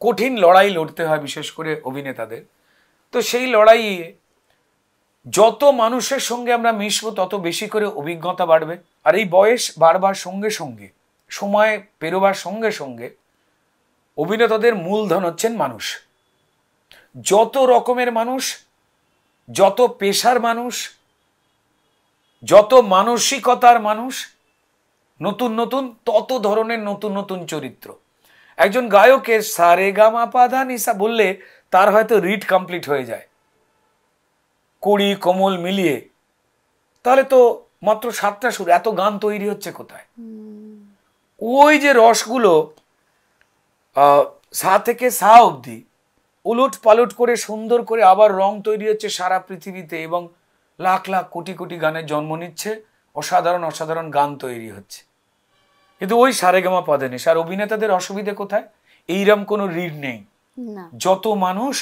C: কঠিন লড়াই লড়তে হয়, বিশেষ করে অভিনেতাদের। তো সেই লড়াইয়ে যত মানুষের সঙ্গে আমরা মিশবো, তত বেশি করে অভিজ্ঞতা বাড়বে। আর এই বয়স বাড়বার সঙ্গে সঙ্গে, সময় পেরোবার সঙ্গে সঙ্গে, অভিনেতাদের মূলধন হচ্ছেন মানুষ। যত রকমের মানুষ, যত পেশার মানুষ, যত মানসিকতার মানুষ, নতুন নতুন তত ধরনের নতুন নতুন চরিত্র। একজন গায়কের সারে গামা পাধা নিসা বললে তার হয়তো রিড কমপ্লিট হয়ে যায়, কড়ি কোমল মিলিয়ে, তাহলে তো মাত্র 7টা সুর, এত গান তৈরি হচ্ছে কোথায়? ওই যে রসগুলো সা থেকে সা অবধি উলট পালট করে সুন্দর করে আবার রং তৈরি হচ্ছে সারা পৃথিবীতে, এবং লাখ লাখ কোটি কোটি গানের জন্ম নিচ্ছে, অসাধারণ অসাধারণ গান তৈরি হচ্ছে। কিন্তু ওই সারেগামা পদে নেই। আর অভিনেতাদের অসুবিধে কোথায়? এইরকম কোনো রিড নেই। যত মানুষ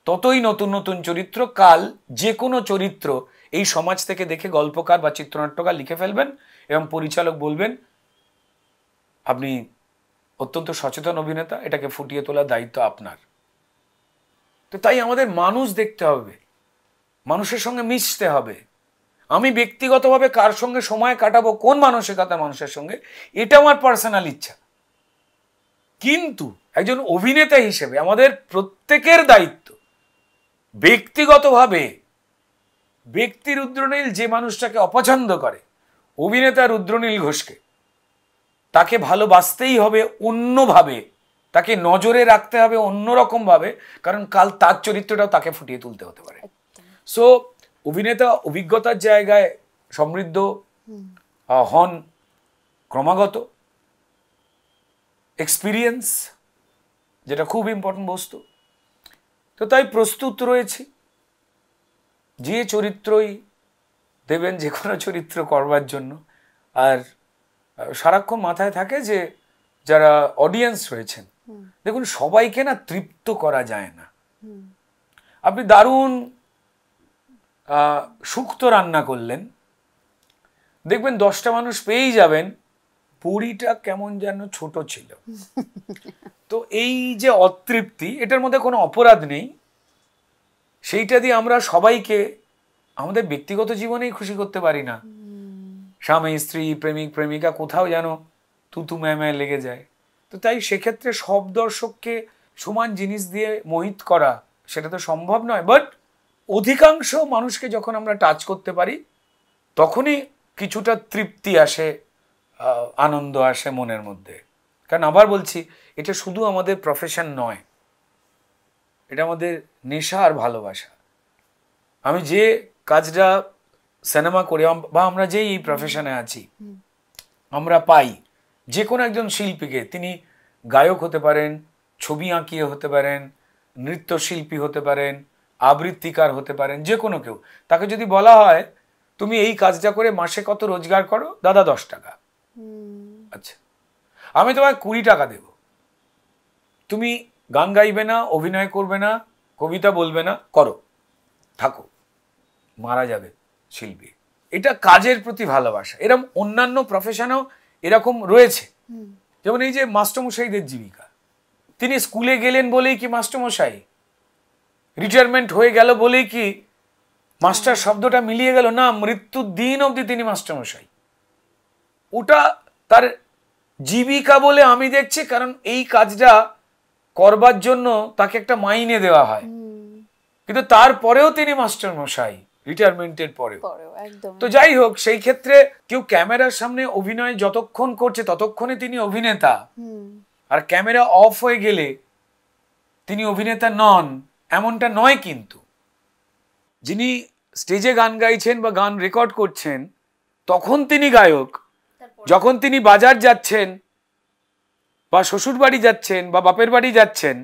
C: ততই নতুন নতুন চরিত্র। কাল যে কোনো চরিত্র এই সমাজ থেকে দেখে গল্পকার বা চিত্রনাট্যকার লিখে ফেলবেন, এবং পরিচালক বলবেন আপনি অত্যন্ত সচেতন অভিনেতা, এটাকে ফুটিয়ে তোলার দায়িত্ব আপনার। তো তাই আমাদের মানুষ দেখতে হবে, মানুষের সঙ্গে মিশতে হবে। আমি ব্যক্তিগতভাবে কার সঙ্গে সময় কাটাবো, কোন মানসিকতার মানুষের সঙ্গে, এটা আমার পার্সোনাল ইচ্ছা। কিন্তু একজন অভিনেতা হিসেবে আমাদের প্রত্যেকের দায়িত্ব ব্যক্তিগতভাবে, ব্যক্তি রুদ্রনীল যে মানুষটাকে অপছন্দ করে, অভিনেতা রুদ্রনীল ঘোষকে, তাকে ভালোবাসতেই হবে অন্যভাবে, তাকে নজরে রাখতে হবে অন্যরকম ভাবে, কারণ কাল তার চরিত্রটাও তাকে ফুটিয়ে তুলতে হতে পারে। সো অভিনেতা অভিজ্ঞতার জায়গায় সমৃদ্ধ হন ক্রমাগত, এক্সপিরিয়েন্স যেটা খুব ইম্পর্টেন্ট বস্তু। তো তাই প্রস্তুত রয়েছি, যে চরিত্রই দেবেন, যে কোনো চরিত্র করবার জন্য। আর সারাক্ষণ মাথায় থাকে যে যারা অডিয়েন্স রয়েছেন, দেখুন সবাইকে না তৃপ্ত করা যায় না। আপনি দারুণ শুক্তো রান্না করলেন, দেখবেন 10টা মানুষ পেয়েই যাবেন বড়িটা কেমন যেন ছোট ছিল। তো এই যে অতৃপ্তি, এটার মধ্যে কোনো অপরাধ নেই। সেইটা দিয়ে আমরা সবাইকে আমাদের ব্যক্তিগত জীবনেই খুশি করতে পারি না। স্বামী স্ত্রী প্রেমিক প্রেমিকা কোথাও যেন তুতু ম্যায় লেগে যায়। তো তাই সেক্ষেত্রে সব দর্শককে সমান জিনিস দিয়ে মোহিত করা সেটা তো সম্ভব নয়। বাট অধিকাংশ মানুষকে যখন আমরা টাচ করতে পারি, তখনই কিছুটা তৃপ্তি আসে, আনন্দ আসে মনের মধ্যে। কারণ আবার বলছি, এটা শুধু আমাদের প্রফেশন নয়, এটা আমাদের নেশা আর ভালোবাসা। আমি যে কাজটা সিনেমা করি বা আমরা যেই এই প্রফেশনে আছি, আমরা পাই যে কোনো একজন শিল্পীকে, তিনি গায়ক হতে পারেন, ছবি আঁকিয়ে হতে পারেন, নৃত্যশিল্পী হতে পারেন, আবৃত্তিকার হতে পারেন, যে কোনো কেউ। তাকে যদি বলা হয় তুমি এই কাজটা করে মাসে কত রোজগার করো, দাদা 10 টাকা, আচ্ছা আমি তোমায় 20 টাকা দেব, তুমি গান গাইবে না, অভিনয় করবে না, কবিতা বলবে না, করো, থাকো, মারা যাবে শিল্পী। এটা কাজের প্রতি ভালোবাসা। এরকম অন্যান্য প্রফেশনেও এরকম রয়েছে। যেমন এই যে মাস্টারমশাইদের জীবিকা, তিনি স্কুলে গেলেন বলেই কি মাস্টারমশাই, রিটায়ারমেন্ট হয়ে গেল বলেই কি মাস্টার শব্দটা মিলিয়ে গেল, না, মৃত্যুর দিন অবধি তিনি মাস্টারমশাই। ওটা তার জীবিকা বলে আমি দেখছি, কারণ এই কাজটা করবার জন্য তাকে একটা মাইনে দেওয়া হয়, কিন্তু তারপরেও তিনি মাস্টারমশাই, রিটায়ারমেন্টের পরেও। তো যাই হোক, সেই ক্ষেত্রে কেউ ক্যামেরার সামনে অভিনয় যতক্ষণ করছে ততক্ষণে তিনি অভিনেতা, আর ক্যামেরা অফ হয়ে গেলে তিনি অভিনেতা নন এমনটা নয়। কিন্তু যিনি স্টেজে গান গাইছেন বা গান রেকর্ড করছেন তখন তিনি গায়ক, যখন তিনি বাজার যাচ্ছেন বা শ্বশুর বাড়ি যাচ্ছেন বা বাপের বাড়ি যাচ্ছেন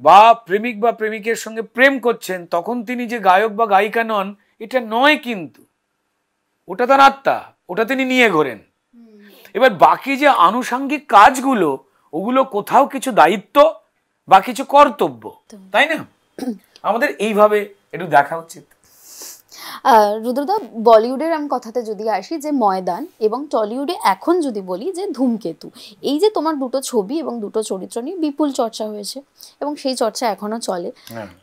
C: বা প্রেমিক বা প্রেমিকের সঙ্গে প্রেম করছেন তখন তিনি যে গায়ক বা গায়িকা নন এটা নয়। কিন্তু ওটা তার আত্মা, ওটা তিনি নিয়ে ঘোরেন। এবার বাকি যে আনুষঙ্গিক কাজগুলো ওগুলো কোথাও কিছু দায়িত্ব বা কিছু কর্তব্য, তাই না? আমাদের এইভাবে একটু দেখা উচিত।
D: রুদ্রদা, বলিউডের আমি কথাতে যদি আসি, যে ময়দান, এবং টলিউডে এখন যদি বলি যে ধূমকেতু, এই যে তোমার দুটো ছবি এবং দুটো চরিত্র নিয়ে বিপুল চর্চা হয়েছে এবং সেই চর্চা এখনো চলে,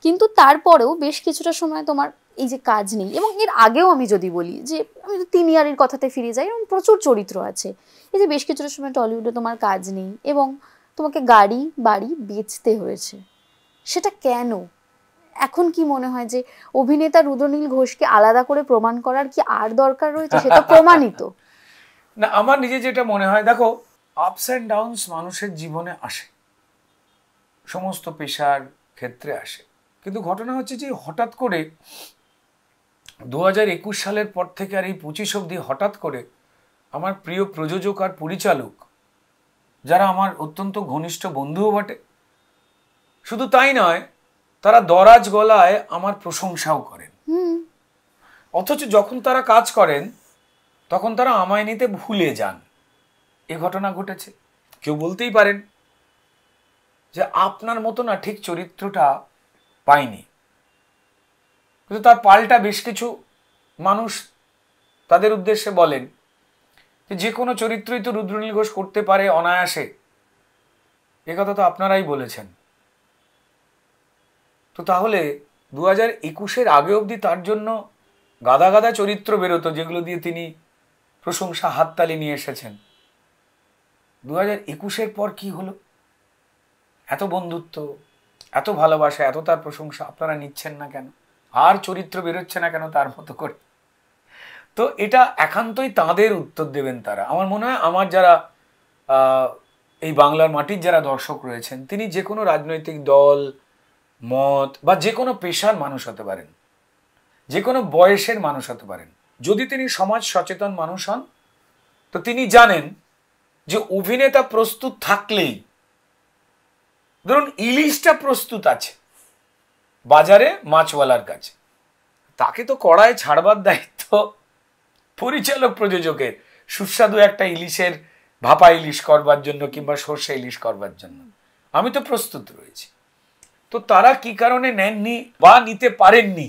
D: কিন্তু তারপরেও বেশ কিছুটা সময় তোমার এই যে কাজ নেই। এবং এর আগেও আমি যদি বলি যে আমি তিন ইয়ারের কথাতে ফিরে যাই, এবং প্রচুর চরিত্র আছে, এই যে বেশ কিছুটা সময় টলিউডে তোমার কাজ নেই এবং তোমাকে গাড়ি বাড়ি বেচতে হয়েছে, সেটা কেন? এখন কি মনে হয় যে অভিনেতা রুদ্রনীল ঘোষকে আলাদা করে প্রমাণ করার কি আর দরকার রয়েছে? সেটা প্রমাণিত
C: না। আমার নিজে যেটা মনে হয়, দেখো, আপস অ্যান্ড ডাউনস মানুষের জীবনে আসে, সমস্ত পেশার ক্ষেত্রে আসে, কিন্তু ঘটনা হচ্ছে যে হঠাৎ করে 2021 সালের পর থেকে আর এই 25 অবধি হঠাৎ করে আমার প্রিয় প্রযোজক আর পরিচালক, যারা আমার অত্যন্ত ঘনিষ্ঠ বন্ধুও বটে, শুধু তাই নয়, তারা দরাজ গলায় আমার প্রশংসাও করেন। অথচ যখন তারা কাজ করেন তখন তারা আমায় নিতে ভুলে যান। এ ঘটনা ঘটেছে। কেউ বলতেই পারেন যে আপনার মতো না ঠিক চরিত্রটা পাইনি, কিন্তু তার পাল্টা বেশ কিছু মানুষ তাদের উদ্দেশ্যে বলেন যে কোনো চরিত্রই তো রুদ্রনীল ঘোষ করতে পারে অনায়াসে। এ কথা তো আপনারাই বলেছেন। তো তাহলে 2021-এর আগে অবধি তার জন্য গাদা গাদা চরিত্র বেরোতো, যেগুলো দিয়ে তিনি প্রশংসা হাততালি নিয়ে এসেছেন। 2021-এর পর কি হলো? এত বন্ধুত্ব, এত ভালোবাসা, এত তার প্রশংসা আপনারা নিচ্ছেন না কেন? আর চরিত্র বেরোচ্ছে না কেন তার মতো করে? তো এটা একান্তই তাঁদের উত্তর দেবেন তারা। আমার মনে হয় আমার যারা এই বাংলার মাটির যারা দর্শক রয়েছেন, তিনি যে কোনো রাজনৈতিক দল, মত বা যে কোনো পেশার মানুষ হতে পারেন, যে কোনো বয়সের মানুষ হতে পারেন। যদি তিনি সমাজ সচেতন মানুষ হন তো তিনি জানেন যে অভিনেতা প্রস্তুত থাকলেই, ধরুন ইলিশটা প্রস্তুত আছে বাজারে মাছওয়ালার কাছে, তাকে তো কড়ায় ছাড়বার দায়িত্ব পরিচালক প্রযোজকের, সুস্বাদু একটা ইলিশের ভাপা ইলিশ করবার জন্য কিংবা সর্ষে ইলিশ করবার জন্য। আমি তো প্রস্তুত রয়েছি। তো তারা কি কারণে নেননি বা নিতে পারেননি,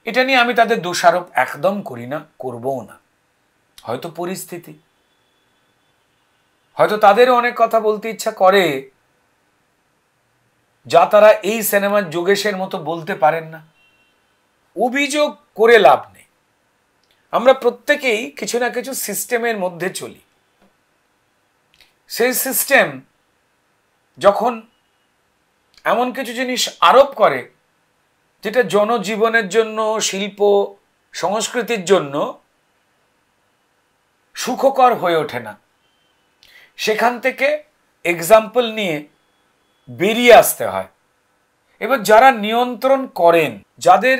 C: এটা নিয়ে আমি তাদের দোষারোপ একদম করি না, করবও না। হয়তো পরিস্থিতি, হয়তো তাদেরও অনেক কথা বলতে ইচ্ছা করে যা তারা এই সিনেমার যোগেশের মতো বলতে পারেন না। অভিযোগ করে লাভ নেই। আমরা প্রত্যেকেই কিছু না কিছু সিস্টেমের মধ্যে চলি। সেই সিস্টেম যখন এমন কিছু জিনিস আরোপ করে যেটা জনজীবনের জন্য, শিল্প সংস্কৃতির জন্য সুখকর হয়ে ওঠে না, সেখান থেকে এক্সাম্পল নিয়ে বেরিয়ে আসতে হয়। এবার যারা নিয়ন্ত্রণ করেন, যাদের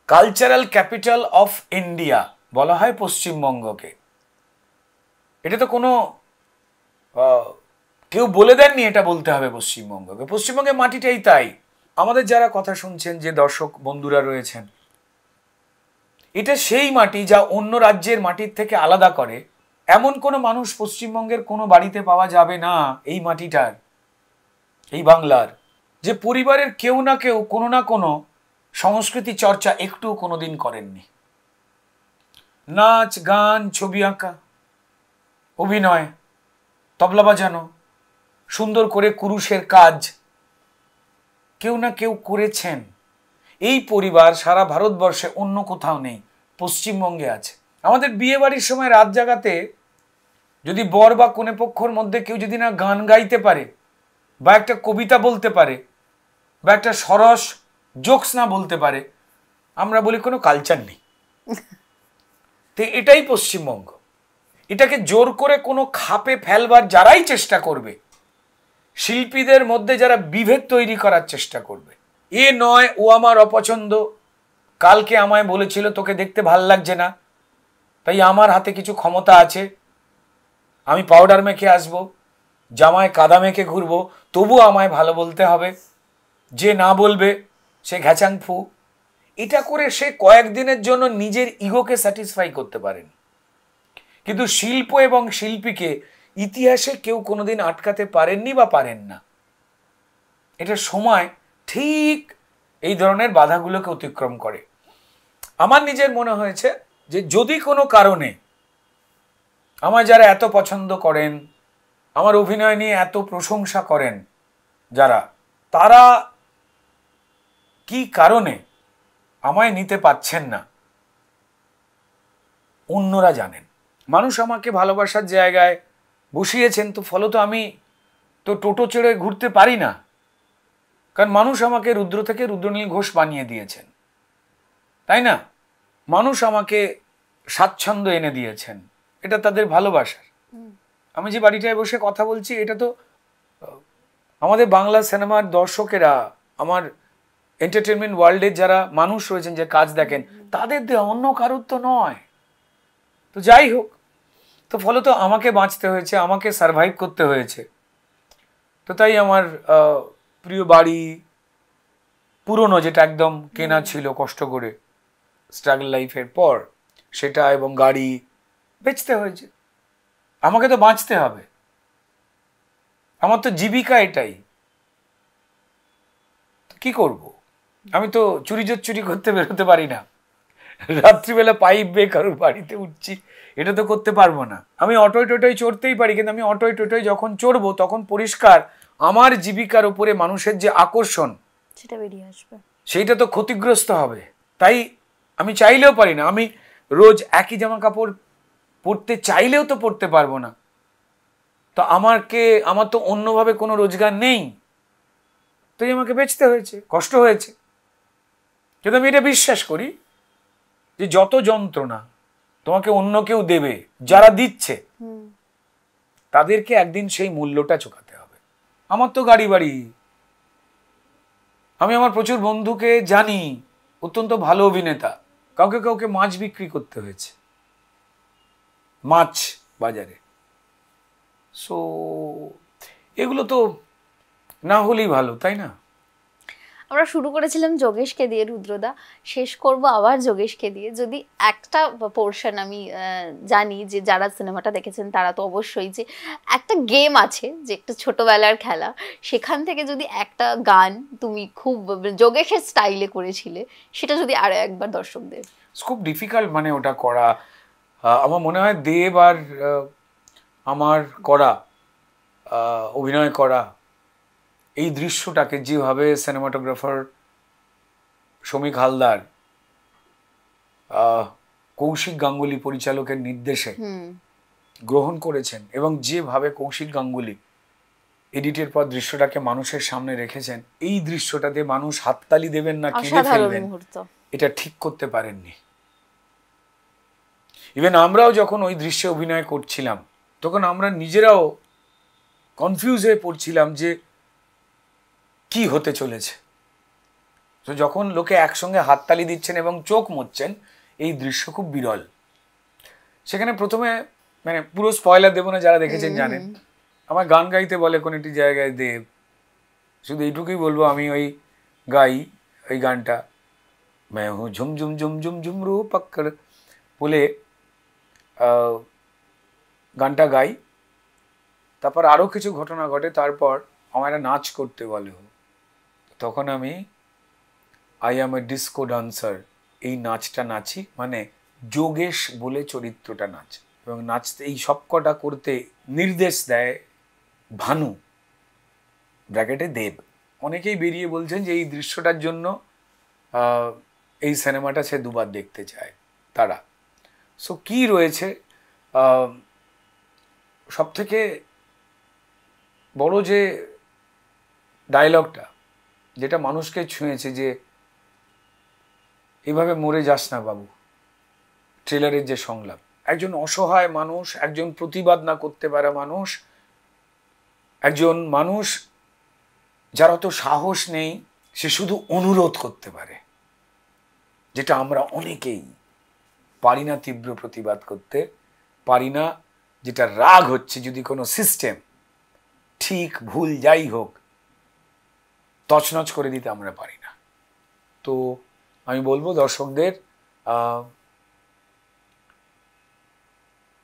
C: কালচারাল ক্যাপিটাল অফ ইন্ডিয়া বলা হয় পশ্চিমবঙ্গকে, এটা তো কোনো কেউ বলে দেননি এটা বলতে হবে পশ্চিমবঙ্গকে। পশ্চিমবঙ্গের মাটিটাই তাই। আমাদের যারা কথা শুনছেন, যে দর্শক বন্ধুরা রয়েছেন, এটা সেই মাটি যা অন্য রাজ্যের মাটির থেকে আলাদা করে। এমন কোনো মানুষ পশ্চিমবঙ্গের কোনো বাড়িতে পাওয়া যাবে না এই মাটিটার, এই বাংলার, যে পরিবারের কেউ না কেউ কোনো না কোনো সংস্কৃতি চর্চা একটু কোনোদিন করেননি। নাচ, গান, ছবি আঁকা, অভিনয়, তবলা বাজানো, সুন্দর করে কুরুশের কাজ কেউ না কেউ করেছেন। এই পরিবার সারা ভারতবর্ষে অন্য কোথাও নেই, পশ্চিমবঙ্গে আছে। আমাদের বিয়ে বাড়ির সময় রাত জাগাতে যদি বর বা কনে পক্ষর মধ্যে কেউ যদি না গান গাইতে পারে, বা একটা কবিতা বলতে পারে, বা একটা সরস জোকস না বলতে পারে, আমরা বলি কোনো কালচার নেই। তো এটাই পশ্চিমবঙ্গ। এটাকে জোর করে কোনো খাপে ফেলবার যারাই চেষ্টা করবে, শিল্পীদের মধ্যে যারা বিভেদ তৈরি করার চেষ্টা করবে, এ নয় ও আমার অপছন্দ, কালকে আমায় বলেছিল তোকে দেখতে ভাল লাগছে না, তাই আমার হাতে কিছু ক্ষমতা আছে, আমি পাউডার মেখে আসবো, জামায় কাদা মেখে ঘুরবো, তবু আমায় ভালো বলতে হবে, যে না বলবে সে ঘ্যাচাং ফু। এটা করে সে কয়েকদিনের জন্য নিজের ইগোকে স্যাটিসফাই করতে পারেন, কিন্তু শিল্প এবং শিল্পীকে ইতিহাসে কেউ কোনোদিন আটকাতে পারেননি বা পারেন না। এটা সময় ঠিক এই ধরনের বাধাগুলোকে অতিক্রম করে। আমার নিজের মনে হয়েছে যে যদি কোনো কারণে আমার যারা এত পছন্দ করেন, আমার অভিনয় নিয়ে এত প্রশংসা করেন যারা, তারা কি কারণে আমায় নিতে পারছেন না অন্যরা জানেন। মানুষ আমাকে ভালোবাসার জায়গায় বসিয়েছেন, তো ফলত আমি তো টোটো চেড়ে ঘুরতে পারি না, কারণ মানুষ আমাকে রুদ্র থেকে রুদ্রনীল ঘোষ বানিয়ে দিয়েছেন, তাই না? মানুষ আমাকে স্বাচ্ছন্দ্য এনে দিয়েছেন, এটা তাদের ভালোবাসার। আমি যে বাড়িটায় বসে কথা বলছি, এটা তো আমাদের বাংলা সিনেমার দর্শকেরা, আমার এন্টারটেনমেন্ট ওয়ার্ল্ডের যারা মানুষ রয়েছেন যে কাজ দেখেন, তাদের দেওয়া, অন্য কারোর তো নয়। তো যাই হোক, তো ফলত আমাকে বাঁচতে হয়েছে, আমাকে সারভাইভ করতে হয়েছে। তো তাই আমার প্রিয় বাড়ি, পুরনো যেটা একদম কেনা ছিল কষ্ট করে স্ট্রাগল লাইফের পর, সেটা এবং গাড়ি বেচতে হয়েছে। আমাকে তো বাঁচতে হবে, আমার তো জীবিকা এটাই। কি করব? আমি তো চুরি করতে বেরোতে পারি না, রাত্রিবেলা পাইপ বেয়ে কারোর বাড়িতে উঠছি, এটা তো করতে পারবো না। আমি অটোয় টোটোয় চড়তেই পারি, কিন্তু আমি অটোয় টোটোয় যখন চড়বো তখন পরিষ্কার আমার জীবিকার উপরে মানুষের যে আকর্ষণ
D: সেটা বেরিয়ে আসবে,
C: সেইটা তো ক্ষতিগ্রস্ত হবে। তাই আমি চাইলেও পারি না, আমি রোজ একই জামা কাপড় পরতে চাইলেও তো পরতে পারবো না। তো আমার তো অন্যভাবে কোনো রোজগার নেই, তাই আমাকে বেচতে হয়েছে, কষ্ট হয়েছে। কিন্তু আমি এটা বিশ্বাস করি যে যত যন্ত্রণা তোমাকে অন্য কেউ দেবে, যারা দিচ্ছে তাদেরকে একদিন সেই মূল্যটা চোকাতে হবে। আমার তো গাড়ি বাড়ি, আমি আমার প্রচুর বন্ধুকে জানি অত্যন্ত ভালো অভিনেতা, কাউকে কাউকে মাছ বিক্রি করতে হয়েছে, মাছ বাজারে। সো এগুলো তো না হলেই ভালো, তাই না?
D: আমরা শুরু করেছিলাম যোগেশকে দিয়ে, রুদ্রদা, শেষ করব আবার যোগেশকে দিয়ে। যদি একটা পোর্শন আমি জানি যে যারা সিনেমাটা দেখেছেন তারা তো অবশ্যই, যে একটা গেম আছে যে একটা ছোটবেলার খেলা, সেখান থেকে যদি একটা গান তুমি খুব যোগেশের স্টাইলে করেছিলে, সেটা যদি আরো একবার দর্শকদের।
C: খুব ডিফিকাল্ট মানে ওটা করা। আমার মনে হয় দেব আর আমার করা অভিনয় করা এই দৃশ্যটাকে যেভাবে সিনেমাটোগ্রাফার সমীক হালদার, কৌশিক গাঙ্গুলি পরিচালকের নির্দেশে গ্রহণ করেছেন, এবং যেভাবে কৌশিক গাঙ্গুলি এডিটের পর দৃশ্যটাকে মানুষের সামনে রেখেছেন, এই দৃশ্যটাতে মানুষ হাততালি দেবেন না কেঁদে ফেলবেন এটা ঠিক করতে পারেননি। ইভেন আমরাও যখন ওই দৃশ্যে অভিনয় করছিলাম তখন আমরা নিজেরাও কনফিউজ হয়ে পড়ছিলাম যে কি হতে চলেছে। তো যখন লোকে একসঙ্গে হাততালি দিচ্ছেন এবং চোখ মুছছেন, এই দৃশ্য খুব বিরল। সেখানে প্রথমে মানে পুরো স্পয়লার দেবো না, যারা দেখেছেন জানেন, আমার গান গাইতে বলে কোন একটি জায়গায় দেব, শুধু এইটুকুই বলবো আমি ওই গাই ওই গানটা, मैं हूँ झुम झुम झुम झुम झुमरू पक्कड़ বলে গানটা গাই। তারপর আরও কিছু ঘটনা ঘটে, তারপর আমার একটা নাচ করতে বলে, তখন আমি I am A disco dancer এই নাচটা নাচি, মানে যোগেশ বলে চরিত্রটা নাচ, এবং নাচতে এই সবকটা করতে নির্দেশ দেয় ভানু ব্র্যাকেটে দেব। অনেকেই বেরিয়ে বলছেন যে এই দৃশ্যটার জন্য এই সিনেমাটা সে দুবার দেখতে চায় তারা। সো কি রয়েছে, সব থেকে বড় যে ডায়লগটা যেটা মানুষকে ছুঁয়েছে, যে এভাবে মরে যাস না বাবু, ট্রেলারের যে সংলাপ, একজন অসহায় মানুষ, একজন প্রতিবাদ না করতে পারা মানুষ, একজন মানুষ যার অত সাহস নেই, সে শুধু অনুরোধ করতে পারে, যেটা আমরা অনেকেই পারি না তীব্র প্রতিবাদ করতে পারি না। যেটা রাগ হচ্ছে যদি কোনো সিস্টেম ঠিক ভুল যাই হোক তছনছ করে দিতে আমরা পারি না। তো আমি বলবো দর্শকদের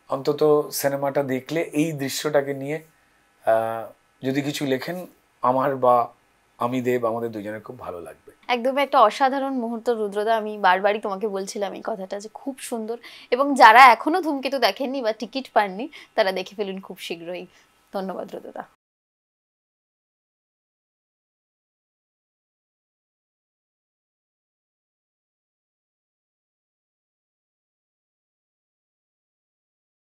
C: অন্তত সিনেমাটা দেখলে এই দৃশ্যটাকে নিয়ে যদি কিছু লেখেন, আমার বা আমি দেব, আমাদের দুজনের খুব ভালো লাগবে।
D: একদমই একটা অসাধারণ মুহূর্ত রুদ্রদা, আমি বারবারই তোমাকে বলছিলাম এই কথাটা যে খুব সুন্দর, এবং যারা এখনো ধূমকেতু দেখেননি বা টিকিট পাননি তারা দেখে ফেলুন খুব শীঘ্রই। ধন্যবাদ রুদ্রদা।